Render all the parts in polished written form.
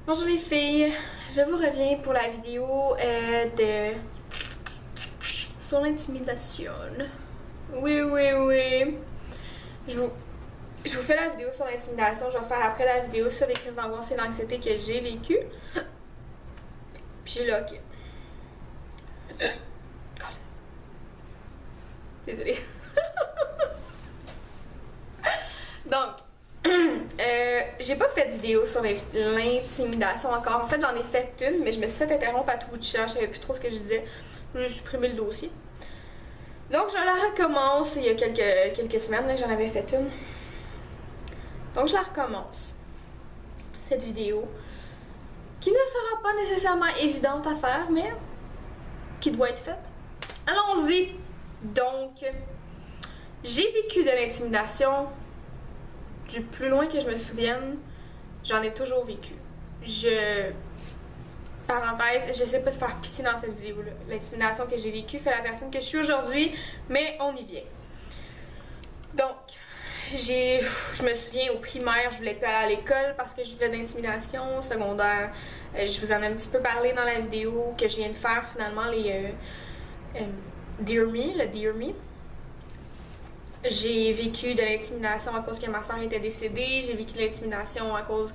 Bonjour les filles, je vous reviens pour la vidéo sur l'intimidation. Oui. Je vous fais la vidéo sur l'intimidation, je vais faire après la vidéo sur les crises d'angoisse et l'anxiété que j'ai vécues. Puis là, ok. Désolée. Donc, j'ai pas fait de vidéo sur l'intimidation encore. En fait, j'en ai fait une, mais je me suis fait interrompre à tout bout de champ. Je savais plus trop ce que je disais. J'ai supprimé le dossier. Donc, je la recommence. Il y a quelques semaines que j'en avais fait une. Donc, je la recommence. Cette vidéo. Qui ne sera pas nécessairement évidente à faire, mais qui doit être faite. Allons-y! Donc, j'ai vécu de l'intimidation du plus loin que je me souvienne. J'en ai toujours vécu. Parenthèse, j'essaie pas de faire pitié dans cette vidéo-là. L'intimidation que j'ai vécue fait la personne que je suis aujourd'hui, mais on y vient. Donc, je me souviens au primaire, je voulais pas aller à l'école parce que je vivais d'intimidation. Au secondaire, je vous en ai un petit peu parlé dans la vidéo que je viens de faire finalement, les Dear Me, le Dear Me. J'ai vécu de l'intimidation à cause que ma soeur était décédée. J'ai vécu de l'intimidation à cause...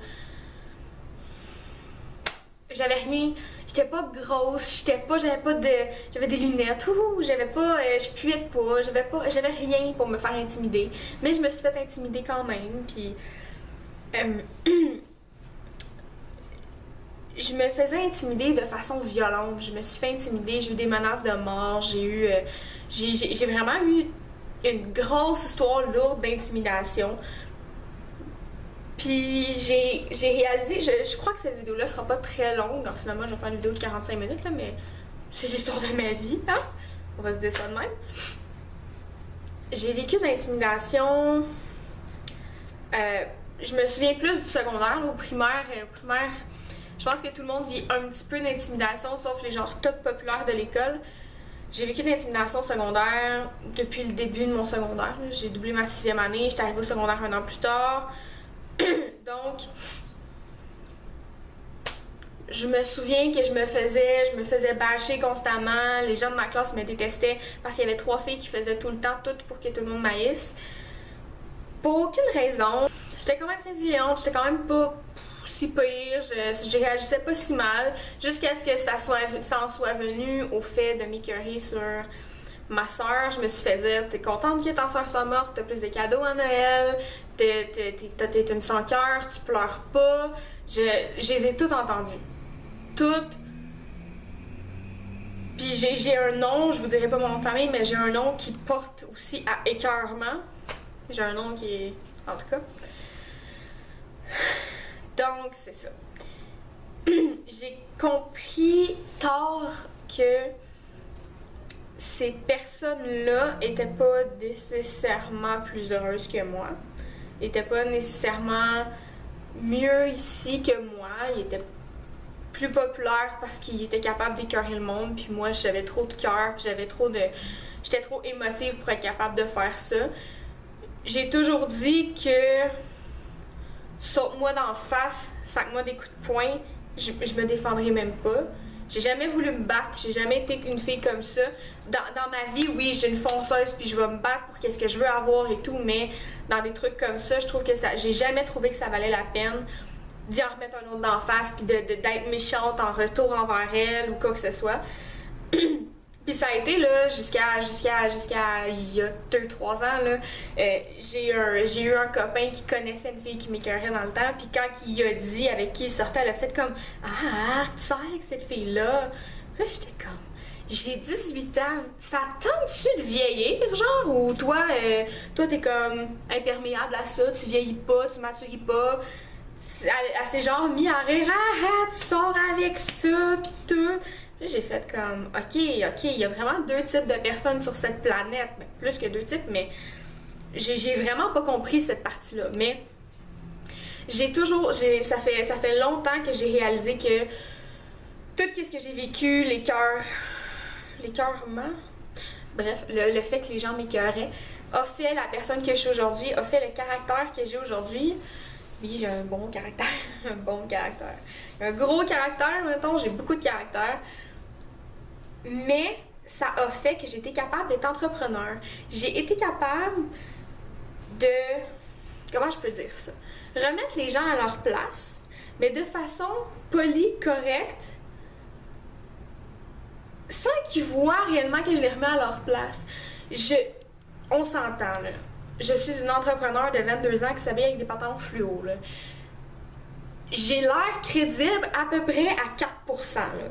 J'avais rien, j'étais pas grosse, j'avais des lunettes, je puais de pas, j'avais rien pour me faire intimider. Mais je me suis fait intimider quand même, puis... je me faisais intimider de façon violente, je me suis fait intimider, j'ai eu des menaces de mort, j'ai vraiment eu une grosse histoire lourde d'intimidation. Puis j'ai réalisé, je crois que cette vidéo-là sera pas très longue, donc finalement je vais faire une vidéo de 45 minutes, là, mais c'est l'histoire de ma vie, hein? On va se dire ça de même. J'ai vécu de l'intimidation, je me souviens plus du secondaire, là, au primaire, je pense que tout le monde vit un petit peu d'intimidation, sauf les genres top populaires de l'école. J'ai vécu de l'intimidation secondaire depuis le début de mon secondaire. J'ai doublé ma 6e année, j'étais arrivée au secondaire un an plus tard. Donc, je me souviens que je me faisais bâcher constamment. Les gens de ma classe me détestaient parce qu'il y avait 3 filles qui faisaient tout le temps tout pour que tout le monde m'haïsse. Pour aucune raison. J'étais quand même résiliente, j'étais quand même pas si pire, je réagissais pas si mal, jusqu'à ce que ça en soit venu au fait de m'écœurer sur ma soeur. Je me suis fait dire, t'es contente que ta soeur soit morte, t'as plus de cadeaux à Noël, t'es une sans-cœur, tu pleures pas. Je les ai toutes entendues. Toutes. Puis j'ai un nom, je vous dirai pas mon nom de famille, mais j'ai un nom qui porte aussi à écœurement. J'ai un nom qui est... En tout cas. Donc, c'est ça. J'ai compris tard que ces personnes-là étaient pas nécessairement plus heureuses que moi. Ils étaient pas nécessairement mieux ici que moi. Ils étaient plus populaires parce qu'ils étaient capables d'écœurer le monde. Puis moi, j'avais trop de cœur, puis j'étais trop émotive pour être capable de faire ça. J'ai toujours dit que saute-moi d'en face, sac-moi des coups de poing, je me défendrai même pas. J'ai jamais voulu me battre, j'ai jamais été une fille comme ça. Dans ma vie, oui, j'ai une fonceuse puis je vais me battre pour qu'est-ce que je veux avoir et tout, mais dans des trucs comme ça, je trouve que j'ai jamais trouvé que ça valait la peine d'y en remettre un autre d'en face puis d'être méchante en retour envers elle ou quoi que ce soit. Puis ça a été là jusqu'à il y a 2-3 ans là, j'ai eu un copain qui connaissait une fille qui m'écœurait dans le temps, puis quand il a dit avec qui il sortait, elle a fait comme ah tu sors avec cette fille là. Là j'étais comme j'ai 18 ans, ça tente-tu de vieillir genre, ou toi t'es comme imperméable à ça, tu vieillis pas, tu maturis pas. Elle s'est genre mis à rire, tu sors avec ça pis tout. J'ai fait comme, ok, il y a vraiment 2 types de personnes sur cette planète. Plus que 2 types, mais j'ai vraiment pas compris cette partie-là. Mais ça fait longtemps que j'ai réalisé que tout ce que j'ai vécu, l'écœurement, bref, le fait que les gens m'écœuraient, a fait la personne que je suis aujourd'hui, a fait le caractère que j'ai aujourd'hui. Oui, j'ai un bon caractère. Un bon caractère. Un gros caractère, mettons, j'ai beaucoup de caractère. Mais ça a fait que j'ai été capable d'être entrepreneur. J'ai été capable de... Comment je peux dire ça? Remettre les gens à leur place, mais de façon polie, correcte, sans qu'ils voient réellement que je les remets à leur place. On s'entend, là. Je suis une entrepreneur de 22 ans qui s'habille avec des pantalons fluo, là. J'ai l'air crédible à peu près à 4%, là.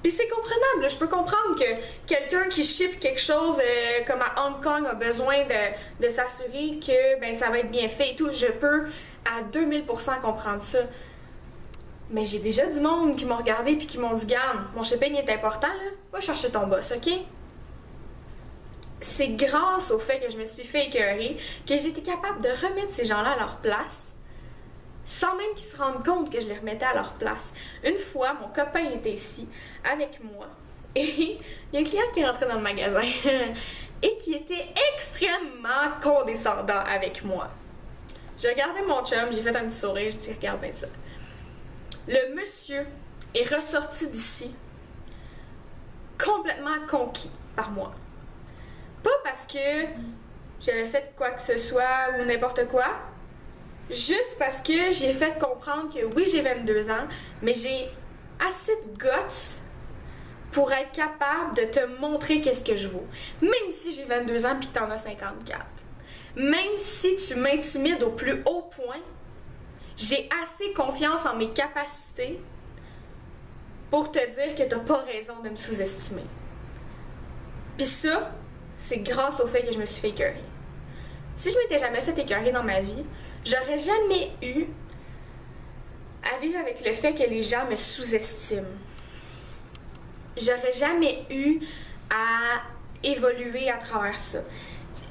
Puis c'est comprenable, là. Je peux comprendre que quelqu'un qui ship quelque chose comme à Hong Kong a besoin de s'assurer que ben, ça va être bien fait et tout. Je peux à 2000% comprendre ça. Mais j'ai déjà du monde qui m'ont regardé puis qui m'ont dit « Garde, mon shipping est important, là. Va chercher ton boss, OK? » C'est grâce au fait que je me suis fait écœurer que j'ai été capable de remettre ces gens-là à leur place sans même qu'ils se rendent compte que je les remettais à leur place. Une fois, mon copain était ici avec moi et il y a un client qui est rentré dans le magasin et qui était extrêmement condescendant avec moi. J'ai regardé mon chum, j'ai fait un petit sourire, j'ai dit « Regarde bien ça. » Le monsieur est ressorti d'ici complètement conquis par moi. Pas parce que j'avais fait quoi que ce soit ou n'importe quoi, juste parce que j'ai fait comprendre que oui, j'ai 22 ans, mais j'ai assez de guts pour être capable de te montrer qu'est-ce que je vaux. Même si j'ai 22 ans puis que t'en as 54. Même si tu m'intimides au plus haut point, j'ai assez confiance en mes capacités pour te dire que t'as pas raison de me sous-estimer. Puis ça, c'est grâce au fait que je me suis fait écœurer. Si je m'étais jamais fait écœurer dans ma vie, j'aurais jamais eu à vivre avec le fait que les gens me sous-estiment. J'aurais jamais eu à évoluer à travers ça.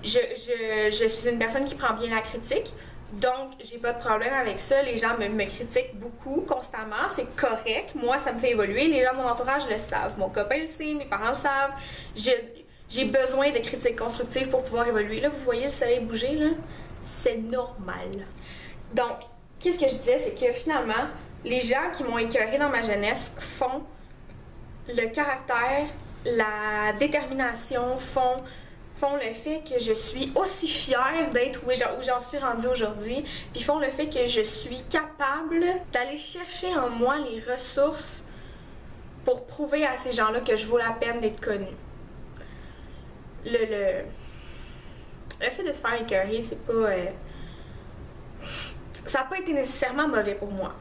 Je suis une personne qui prend bien la critique, donc j'ai pas de problème avec ça. Les gens me critiquent beaucoup, constamment, c'est correct. Moi, ça me fait évoluer. Les gens de mon entourage le savent. Mon copain le sait, mes parents le savent. J'ai besoin de critiques constructives pour pouvoir évoluer. Là, vous voyez le soleil bouger, là? C'est normal. Donc, qu'est-ce que je disais, c'est que finalement, les gens qui m'ont écœurée dans ma jeunesse font le caractère, la détermination, font le fait que je suis aussi fière d'être où j'en suis rendue aujourd'hui, puis font le fait que je suis capable d'aller chercher en moi les ressources pour prouver à ces gens-là que je vaux la peine d'être connue. Le fait de se faire écœurer, c'est pas... ça n'a pas été nécessairement mauvais pour moi.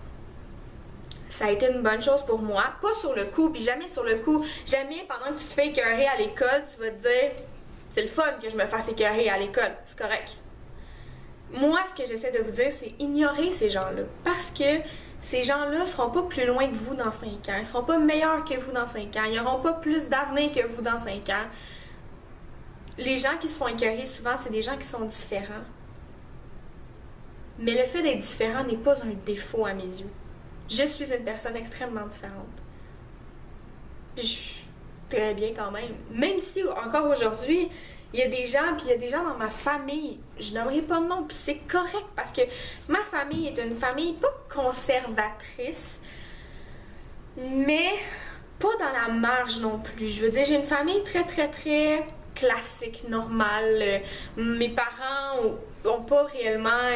Ça a été une bonne chose pour moi. Pas sur le coup, puis jamais sur le coup. Jamais pendant que tu te fais écœurer à l'école, tu vas te dire « C'est le fun que je me fasse écœurer à l'école. C'est correct. » Moi, ce que j'essaie de vous dire, c'est ignorer ces gens-là. Parce que ces gens-là ne seront pas plus loin que vous dans 5 ans. Ils ne seront pas meilleurs que vous dans 5 ans. Ils n'auront pas plus d'avenir que vous dans 5 ans. Les gens qui se font écœurer, souvent, c'est des gens qui sont différents. Mais le fait d'être différent n'est pas un défaut à mes yeux. Je suis une personne extrêmement différente. Puis je suis très bien quand même. Même si, encore aujourd'hui, il y a des gens, puis il y a des gens dans ma famille, je nommerai pas de nom, puis c'est correct parce que ma famille est une famille pas conservatrice, mais pas dans la marge non plus. Je veux dire, j'ai une famille très, très, très classique, normale. Mes parents ont pas réellement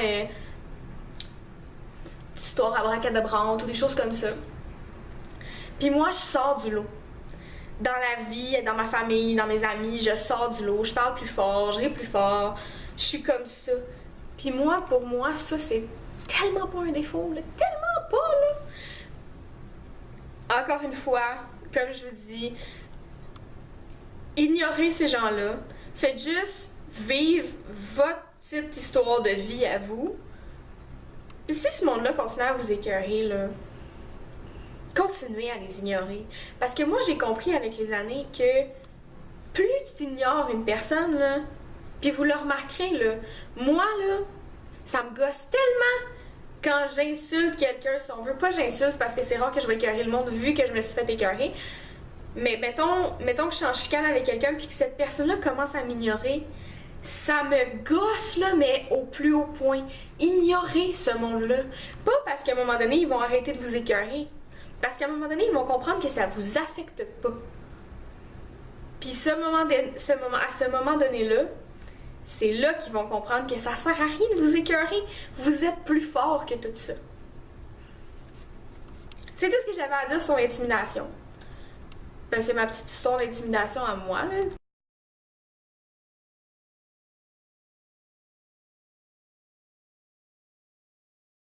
d'histoire à bracadabrante ou des choses comme ça. Puis moi, je sors du lot. Dans la vie, dans ma famille, dans mes amis, je sors du lot, je parle plus fort, je ris plus fort, je suis comme ça. Puis moi, pour moi, ça, c'est tellement pas un défaut, là, tellement pas, là. Encore une fois, comme je vous dis, ignorez ces gens-là, faites juste vivre votre petite histoire de vie à vous. Puis si ce monde-là continue à vous écœurer, là, continuez à les ignorer. Parce que moi, j'ai compris avec les années que plus tu ignores une personne, là, puis vous le remarquerez, là, moi, là, ça me gosse tellement quand j'insulte quelqu'un. Si on veut pas, j'insulte parce que c'est rare que je vais écœurer le monde vu que je me suis fait écœurer. Mais mettons que je suis en chicane avec quelqu'un puis que cette personne-là commence à m'ignorer, Ça me gosse, là, mais au plus haut point. Ignorez ce monde-là. Pas parce qu'à un moment donné, ils vont arrêter de vous écœurer. Parce qu'à un moment donné, ils vont comprendre que ça vous affecte pas. Puis à ce moment donné-là, c'est là qu'ils vont comprendre que ça sert à rien de vous écœurer. Vous êtes plus fort que tout ça. C'est tout ce que j'avais à dire sur l'intimidation. Ben, c'est ma petite histoire d'intimidation à moi, là.